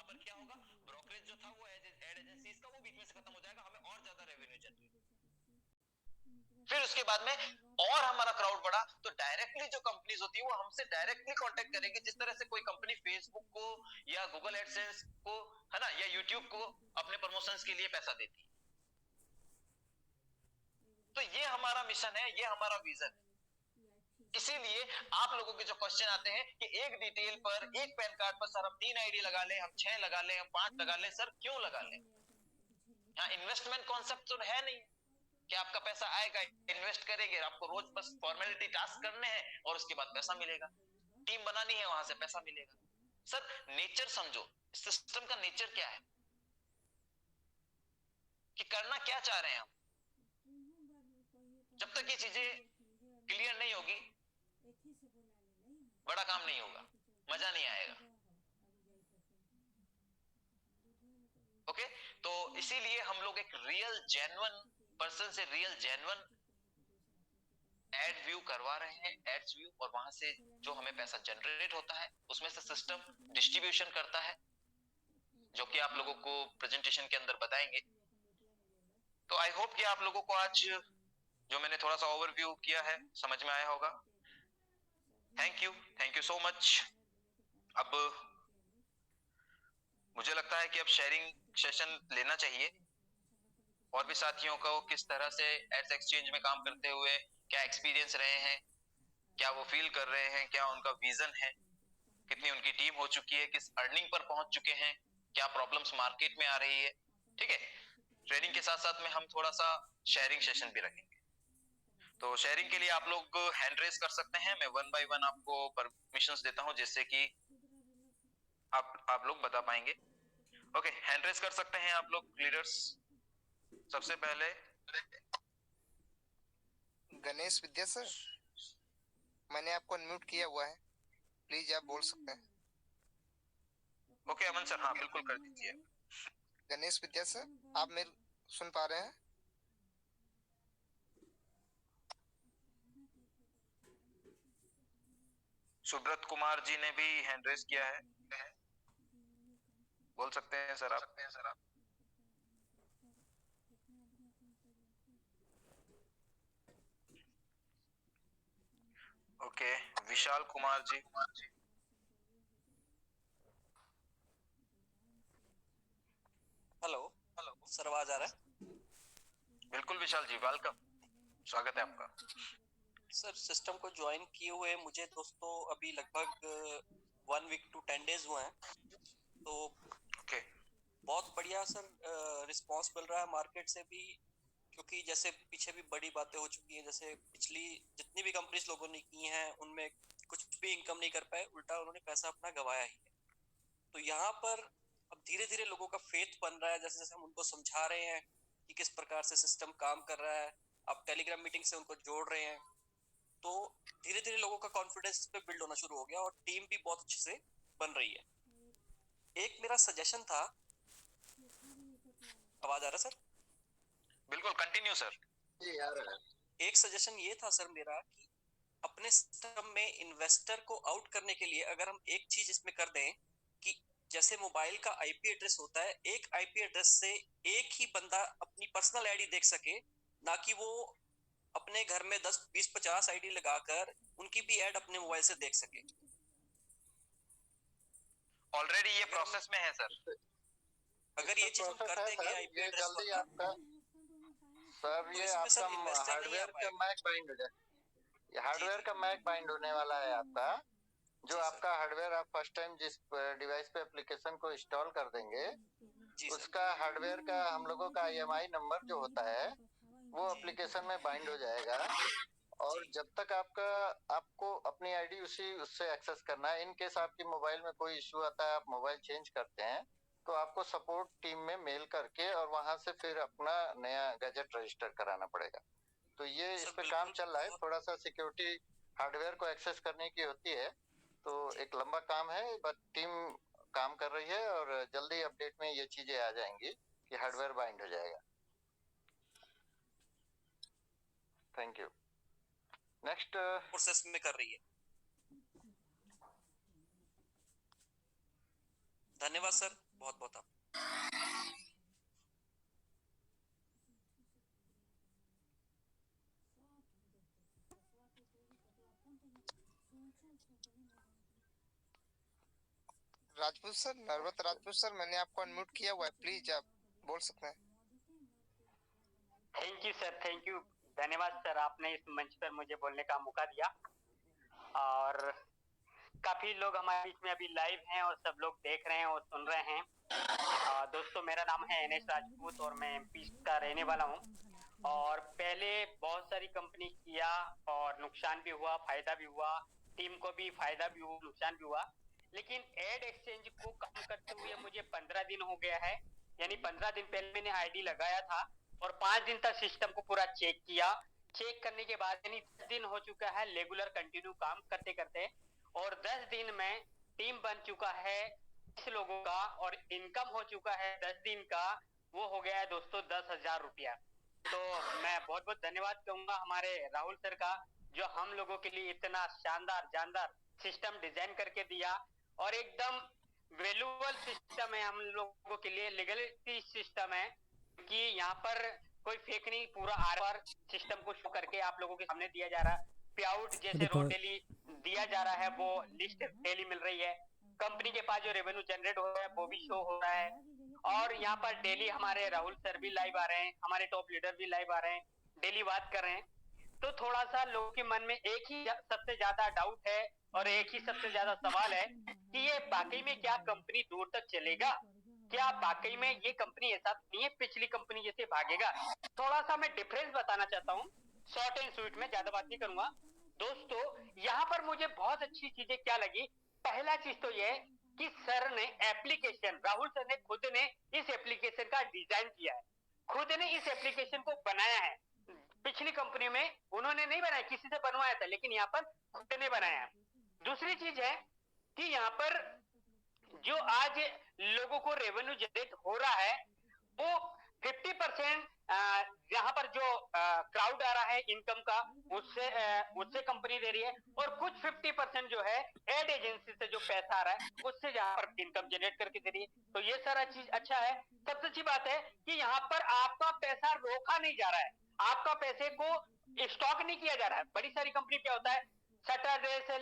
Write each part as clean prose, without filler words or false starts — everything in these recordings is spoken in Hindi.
पर क्या होगा, ब्रोकरेज जो था वो एड एजेंसीज का वो बीच में से खत्म हो जाएगा, हमें और ज्यादा रेवेन्यू जनरेट। फिर उसके बाद में और हमारा क्राउड बढ़ा तो डायरेक्टली जो कंपनीज होती है वो हमसे डायरेक्टली कांटेक्ट करेंगे, जिस तरह से कोई कंपनी फेसबुक को या गूगल एडसेंस को, है ना, या यूट्यूब को अपने प्रमोशंस के लिए पैसा देती है। तो ये हमारा मिशन है, ये हमारा विजन है। इसीलिए आप लोगों के जो क्वेश्चन आते हैं कि एक डिटेल पर, एक पैन कार्ड पर सर हम 3 आईडी लगा लें, हम 6 लगा लें, हम 5 लगा लें, सर क्यों लगा लें? यहाँ इन्वेस्टमेंट कॉन्सेप्ट तो है नहीं कि आपका पैसा आएगा, इन्वेस्ट करेंगे, आपको रोज बस फॉर्मेलिटी टास्क करने हैं और उसके बाद पैसा मिलेगा, टीम बनानी है वहां से पैसा मिलेगा। सर नेचर समझो, सिस्टम का नेचर क्या है, कि करना क्या चाह रहे हैं हम। जब तक ये चीजें क्लियर नहीं होगी बड़ा काम नहीं होगा, मजा नहीं आएगा। ओके, तो इसीलिए हम लोग एक रियल जेन्युइन पर्सन से रियल जेन्युइन एड व्यू करवा रहे हैं, एड्स व्यू, और वहां से जो हमें पैसा जनरेट होता है उसमें से सिस्टम डिस्ट्रीब्यूशन करता है, जो कि आप लोगों को प्रेजेंटेशन के अंदर बताएंगे। तो आई होप कि आप लोगों को आज जो मैंने थोड़ा सा ओवरव्यू किया है समझ में आया होगा। Thank you so much. अब मुझे लगता है कि अब शेयरिंग सेशन लेना चाहिए, और भी साथियों को किस तरह से एड्स एक्सचेंज में काम करते हुए क्या एक्सपीरियंस रहे हैं, क्या वो फील कर रहे हैं, क्या उनका विजन है, कितनी उनकी टीम हो चुकी है, किस अर्निंग पर पहुंच चुके हैं, क्या प्रॉब्लम्स मार्केट में आ रही है। ठीक है, ट्रेनिंग के साथ साथ में हम थोड़ा सा शेयरिंग सेशन भी रखेंगे। तो शेयरिंग के लिए आप लोग हैंड रेज कर सकते हैं, मैं वन बाय वन आपको परमिशंस देता हूं जिससे कि आप लोग बता पाएंगे। ओके, हैंड रेज कर सकते हैं आप लोग लीडर्स। सबसे पहले गणेश विद्या सर, मैंने आपको अनम्यूट किया हुआ है, प्लीज आप बोल सकते हैं। ओके अमन सर, हाँ बिल्कुल कर दीजिए। गणेश विद्या सर, आप मेरे सुन पा रहे हैं? सुब्रत कुमार जी ने भी हैंड रेज किया है, बोल सकते हैं सर आप। Okay, Vishal Kumar ji. Hello sir, आवाज आ रहा है? बिल्कुल विशाल जी, वेलकम, स्वागत है आपका। सर सिस्टम को ज्वाइन किए हुए मुझे दोस्तों अभी लगभग 1 वीक to 10 डेज हुए हैं, तो ओके, बहुत बढ़िया सर रिस्पांस मिल रहा है मार्केट से भी, क्योंकि जैसे पीछे भी बड़ी बातें हो चुकी हैं, जैसे पिछली जितनी भी कंपनीज लोगों ने की हैं उनमें कुछ भी इनकम नहीं कर पाए, उल्टा उन्होंने पैसा अपना गंवाया ही है। तो यहाँ पर अब धीरे धीरे लोगों का फेथ बन रहा है, जैसे जैसे हम उनको समझा रहे हैं कि किस प्रकार से सिस्टम काम कर रहा है, आप टेलीग्राम मीटिंग से उनको जोड़ रहे हैं, तो धीरे धीरे लोगों का कॉन्फिडेंस पे बिल्ड होना शुरू हो गया और टीम भी बहुत अच्छे से बन रही है। एक मेरा सजेशन था, आवाज आ रहा सर? बिल्कुल कंटिन्यू सर। जी आ रहा है। एक सजेशन ये था सर मेरा कि अपने सिस्टम में इन्वेस्टर को आउट करने के लिए अगर हम एक चीज इसमें कर दें कि जैसे मोबाइल का आईपी एड्रेस होता है, एक आईपी एड्रेस से एक ही बंदा अपनी पर्सनल आईडी देख सके, ना कि वो अपने घर में 10 20 50 आईडी लगाकर उनकी भी ऐड अपने मोबाइल से देख सके। ऑलरेडी ये प्रोसेस में है सर। अगर ये चीज हम कर देंगे आईपी ये एड्रेस जल्दी वाला, आपका सर, तो ये इसमें सर आपका इन्वेस्टर नहीं आ हार्डवेयर का पाएगा। मैक बाइंड हो जाए, ये हार्डवेयर जी का मैक बाइंड होने वाला है आपका। जो जी सर। आपका हार्डवेयर आप फर्स्ट टाइम जिस डिवाइस पे एप्लीकेशन को इंस्टॉल कर देंगे, जी सर। उसका हार्डवेयर का हम लोगों का ईएमआई नंबर जो होता है वो जी एप्लीकेशन में बाइंड हो जाएगा। और जी जब तक आपको अपनी आईडी उससे एक्सेस करना है, इन केस आपकी मोबाइल में कोई इश्यू आता है, आप मोबाइल चेंज करते हैं, तो आपको सपोर्ट टीम में मेल करके और वहां से फिर अपना नया गैजेट रजिस्टर कराना पड़ेगा। तो ये इस सर पे काम बिल्कुल चल रहा है, बहुत। थोड़ा सा सिक्योरिटी हार्डवेयर को एक्सेस करने की होती है, तो जी एक लंबा काम है, बट टीम काम कर रही है और जल्दी अपडेट में ये चीजें आ जाएंगी कि हार्डवेयर बाइंड हो जाएगा। Thank you. नेक्स्ट। प्रोसेस में कर रही है। धन्यवाद सर। बहुत बहुत आप राजपूत सर, नर्वत राजपूत सर, मैंने आपको अनम्यूट किया हुआ है, प्लीज आप बोल सकते हैं। Thank you sir, thank you. धन्यवाद सर, आपने इस मंच पर मुझे बोलने का मौका दिया। और काफी लोग हमारे बीच में अभी लाइव हैं और सब लोग देख रहे हैं और सुन रहे हैं। दोस्तों, मेरा नाम है एनएस राजपूत और मैं एमपी का रहने वाला हूं। और पहले बहुत सारी कंपनी किया और नुकसान भी हुआ, फायदा भी हुआ, टीम को भी फायदा भी हुआ, नुकसान भी हुआ। लेकिन एड एक्सचेंज को काम करते हुए मुझे 15 दिन हो गया है। यानी 15 दिन पहले मैंने आईडी लगाया था और 5 दिन तक सिस्टम को पूरा चेक किया। चेक करने के बाद यानी 10 दिन हो चुका है रेगुलर कंटिन्यू काम करते करते, और 10 दिन में टीम बन चुका है 10 लोगों का और इनकम हो चुका है 10 दिन का, वो हो गया है दोस्तों 10,000 रुपया। तो मैं बहुत बहुत धन्यवाद कहूंगा हमारे राहुल सर का, जो हम लोगों के लिए इतना शानदार जानदार सिस्टम डिजाइन करके दिया। और एकदम वैल्यूएबल सिस्टम है हम लोगों के लिए, लीगलिटी सिस्टम है कि यहाँ पर कोई फेक नहीं, पूरा आर सिस्टम को शो करके आप लोगों के सामने दिया जा रहा है। पे आउट जैसे रोड डेली दिया जा रहा है, वो लिस्ट डेली मिल रही है। कंपनी के पास जो रेवेन्यू जनरेट हो रहा है वो भी शो हो रहा है। और यहाँ पर डेली हमारे राहुल सर भी लाइव आ रहे हैं, हमारे टॉप लीडर भी लाइव आ रहे हैं, डेली बात कर रहे हैं। तो थोड़ा सा लोगों के मन में एक ही सबसे ज्यादा डाउट है और एक ही सबसे ज्यादा सवाल है कि ये वाकई में क्या कंपनी दूर तक चलेगा, क्या वाकई में ये कंपनी ऐसा नहीं है पिछली कंपनी जैसे भागेगा। थोड़ा सा मैं डिफरेंस बताना चाहता हूँ, शॉर्ट एंड स्वीट में, ज्यादा बात नहीं करूंगा। दोस्तों, यहाँ पर मुझे बहुत अच्छी चीजें क्या लगी, पहला चीज तो ये कि सर ने एप्लीकेशन, राहुल सर ने खुद ने इस एप्लीकेशन का डिजाइन किया है, खुद ने इस एप्लीकेशन को बनाया है। पिछली कंपनी में उन्होंने नहीं बनाया, किसी से बनवाया था, लेकिन यहाँ पर खुद ने बनाया है। दूसरी चीज है कि यहाँ पर जो आज लोगों को रेवेन्यू जनरेट हो रहा है वो 50% यहाँ पर जो क्राउड आ रहा है इनकम का, उससे कंपनी दे रही है, और कुछ 50% जो है एड एजेंसी से जो पैसा आ रहा है उससे यहाँ पर इनकम जनरेट करके दे रही है। तो ये सारा चीज अच्छा है। सबसे अच्छी बात है कि यहाँ पर आपका पैसा रोका नहीं जा रहा है, आपका पैसे को स्टॉक नहीं किया जा रहा है। बड़ी सारी कंपनी क्या होता है, सैटरडे से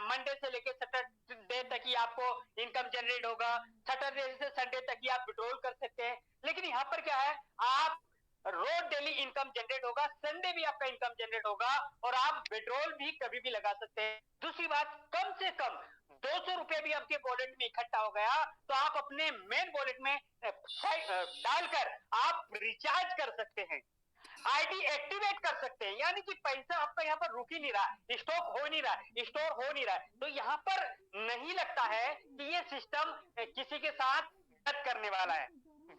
मंडे से लेकर सैटरडे तक ही आपको इनकम जनरेट होगा, सैटरडे से संडे तक ही आप विड्रॉल कर सकते हैं। लेकिन यहाँ पर क्या है, आप रोज डेली इनकम जनरेट होगा, संडे भी आपका इनकम जनरेट होगा और आप विड्रॉल भी कभी भी लगा सकते हैं। दूसरी बात, कम से कम 200 रुपए भी आपके वॉलेट में इकट्ठा हो गया तो आप अपने मेन वॉलेट में डालकर आप रिचार्ज कर सकते हैं, आईडी एक्टिवेट कर सकते हैं। यानी कि पैसा आपका यहाँ पर रुक ही नहीं रहा, स्टॉक हो नहीं रहा, स्टोर हो नहीं रहा। तो यहाँ पर नहीं लगता है कि ये सिस्टम किसी के साथ गलत करने वाला है,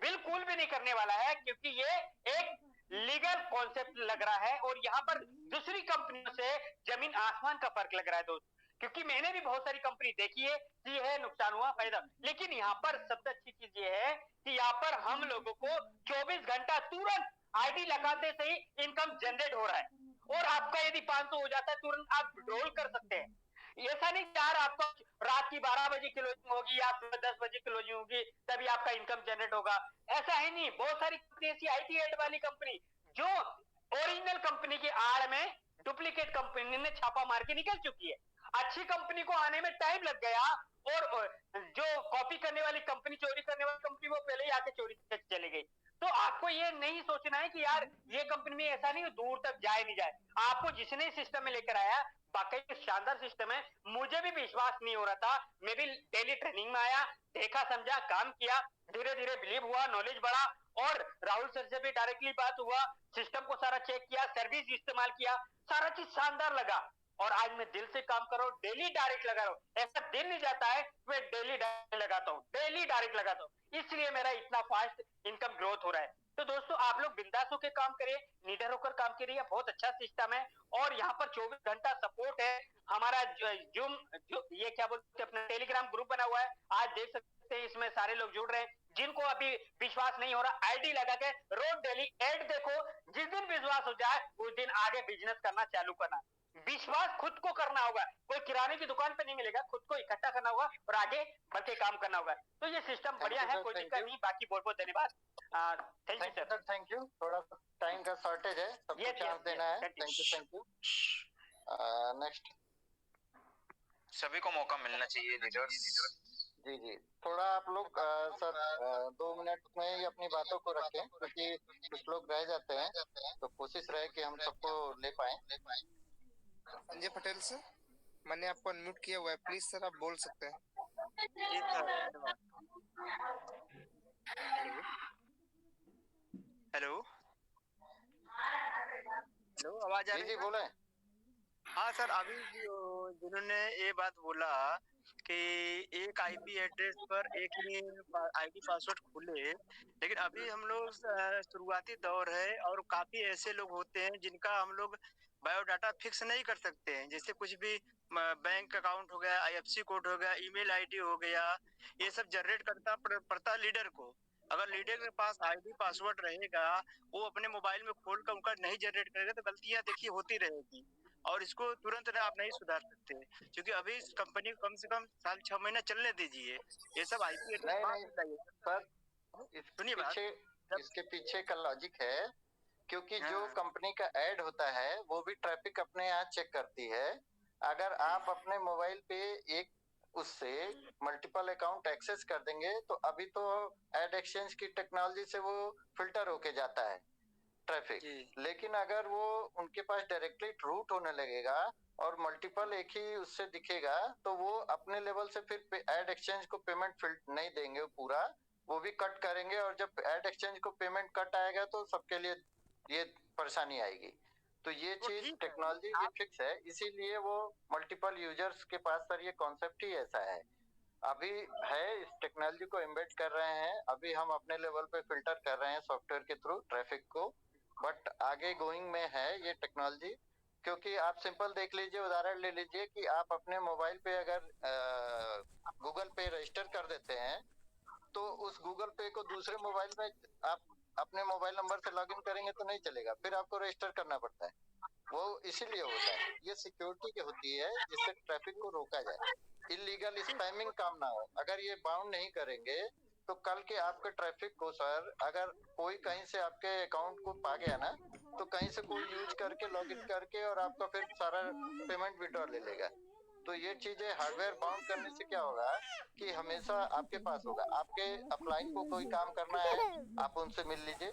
बिल्कुल भी नहीं करने वाला है, क्योंकि ये एक लीगल कॉन्सेप्ट लग रहा है। और यहाँ पर दूसरी कंपनियों से जमीन आसमान का फर्क लग रहा है दोस्त, क्योंकि मैंने भी बहुत सारी कंपनी देखी है कि है नुकसान हुआ फायदा, लेकिन यहाँ पर सबसे अच्छी चीज ये है कि यहाँ पर हम लोगों को 24 घंटा तुरंत आईडी लगाते से ही इनकम जनरेट हो रहा है, और आपका यदि 500 हो जाता है तुरंत आप विड्रॉल कर सकते हैं। ऐसा नहीं यार आपको रात की 12 बजे क्लोजिंग होगी या सुबह 10 बजे क्लोजिंग होगी तभी आपका इनकम जनरेट होगा, ऐसा है नहीं। बहुत सारी कंपनी ऐसी आईटी एड वाली कंपनी जो ओरिजिनल कंपनी की आड़ में डुप्लीकेट कंपनी ने छापा मार के निकल चुकी है, अच्छी कंपनी को आने में टाइम लग गया, और जो कॉपी करने वाली कंपनी, चोरी करने वाली कंपनी, वो पहले ही आके चोरी करके चली गई। तो आपको ये नहीं सोचना है कि यार ये कंपनी में ऐसा नहीं दूर तक जाए नहीं जाए, आपको जिसने सिस्टम में लेकर आया वाकई शानदार सिस्टम है। मुझे भी विश्वास नहीं हो रहा था, मैं भी डेली ट्रेनिंग में आया, देखा समझा, काम किया, धीरे धीरे बिलीव हुआ, नॉलेज बढ़ा, और राहुल सर से भी डायरेक्टली बात हुआ, सिस्टम को सारा चेक किया, सर्विस इस्तेमाल किया, सारा चीज शानदार लगा। और आज मैं दिल से काम कर रहा हूँ, डेली डायरेक्ट लगा रहा हूँ, ऐसा दिन नहीं जाता है मैं डेली डायरेक्ट लगाता हूँ, डेली डायरेक्ट लगाता हूँ, इसलिए मेरा इतना फास्ट इनकम ग्रोथ हो रहा है। तो दोस्तों, आप लोग बिंदास होकर काम करिए, निडर होकर काम करिए, बहुत अच्छा सिस्टम है। और यहाँ पर 24 घंटा सपोर्ट है। हमारा जूम जो ये क्या बोलते हैं अपना टेलीग्राम ग्रुप बना हुआ है, आज देख सकते हैं इसमें सारे लोग जुड़ रहे हैं। जिनको अभी विश्वास नहीं हो रहा, आईडी लगा के रोज डेली एड देखो, जिस दिन विश्वास हो जाए उस दिन आगे बिजनेस करना चालू करना। विश्वास खुद को करना होगा, कोई किराने की दुकान पे नहीं मिलेगा, खुद को इकट्ठा करना होगा और आगे बढ़ के काम करना होगा। तो ये सिस्टम बढ़िया है, कोई दिक्कत नहीं। बाकी बहुत बहुत धन्यवाद। Thank you sir. Thank you. थोड़ा टाइम का शॉर्टेज है, सबको चांस देना है। Thank you. नेक्स्ट। सभी को मौका मिलना चाहिए लीडर्स। जी जी, थोड़ा आप लोग सर 2 मिनट में ही अपनी बातों को रखें, क्योंकि कुछ लोग रह जाते हैं, तो कोशिश रहे कि हम सबको ले पाए। संजय पटेल सर, मैंने आपको अनम्यूट किया हुआ है, प्लीज सर आप बोल सकते हैं। जी सर, धन्यवाद। हेलो हेलो, आवाज आ जी रही जी है? बोले। हाँ सर, अभी जिन्होंने ये बात बोला कि एक आईपी एड्रेस पर एक ही आईडी पासवर्ड खुले, लेकिन अभी हम लोग शुरुआती दौर है और काफी ऐसे लोग होते हैं जिनका हम लोग बायोडाटा फिक्स नहीं कर सकते हैं। जैसे कुछ भी बैंक अकाउंट हो गया, आईएफएससी कोड हो गया, ईमेल आईडी हो गया, ये सब जनरेट करता पड़ता लीडर को। अगर लीडर के पास आईडी पासवर्ड रहेगा, वो अपने मोबाइल में खोल कर उनका नहीं जनरेट करेगा तो गलतियां देखिए होती रहेगी, और इसको तुरंत आप नहीं सुधार सकते, क्योंकि अभी इस कंपनी को कम से कम 6 महीना चलने दीजिए। ये सब आईपी नहीं सर, सुनिए बात। इसके पीछे का लॉजिक है, क्योंकि जो हाँ। कंपनी का ऐड होता है वो भी ट्रैफिक अपने यहाँ चेक करती है। अगर आप अपने मोबाइल पे एक उससे मल्टीपल अकाउंट एक्सेस कर देंगे, तो अभी तो एड एक्सचेंज की टेक्नोलॉजी से वो फिल्टर होके जाता है ट्रैफिक। लेकिन अगर वो उनके पास डायरेक्टली रूट होने लगेगा और मल्टीपल एक ही उससे दिखेगा, तो वो अपने लेवल से फिर एड एक्सचेंज को पेमेंट नहीं देंगे पूरा, वो भी कट करेंगे। और जब एड एक्सचेंज को पेमेंट कट आएगा तो सबके लिए ये परेशानी आएगी। तो ये चीज टेक्नोलॉजी ये फिक्स है, इसीलिए वो मल्टीपल यूजर्स के पास सर ये कॉन्सेप्ट ही ऐसा है। अभी है, इस टेक्नोलॉजी को एम्बेड कर रहे हैं, अभी हम अपने लेवल पे फिल्टर कर रहे हैं सॉफ्टवेयर के थ्रू ट्रैफिक को, बट आगे गोइंग में है ये टेक्नोलॉजी। क्योंकि आप सिंपल देख लीजिए, उदाहरण ले लीजिए कि आप अपने मोबाइल पे अगर गूगल पे रजिस्टर कर देते हैं, तो उस गूगल पे को दूसरे मोबाइल में आप अपने मोबाइल नंबर से लॉगिन करेंगे तो नहीं चलेगा, फिर आपको रजिस्टर करना पड़ता है। वो इसीलिए होता है, ये सिक्योरिटी की होती है, जिससे ट्रैफिक को रोका जाए, इलीगल स्पैमिंग काम ना हो। अगर ये बाउंड नहीं करेंगे तो कल के आपके ट्रैफिक को सर, अगर कोई कहीं से आपके अकाउंट को पा गया ना, तो कहीं से कोई यूज करके लॉगिन करके और आपका फिर सारा पेमेंट विड्रॉ ले लेगा। तो ये चीजें हार्डवेयर बाउंड करने से क्या होगा कि हमेशा आपके पास होगा। आपके अपलाइन को कोई काम करना है, आप उनसे मिल लीजिए।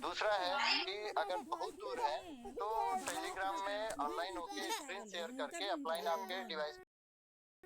दूसरा है कि अगर बहुत दूर है तो टेलीग्राम में ऑनलाइन होके स्क्रीन शेयर करके अपलाइन आपके डिवाइस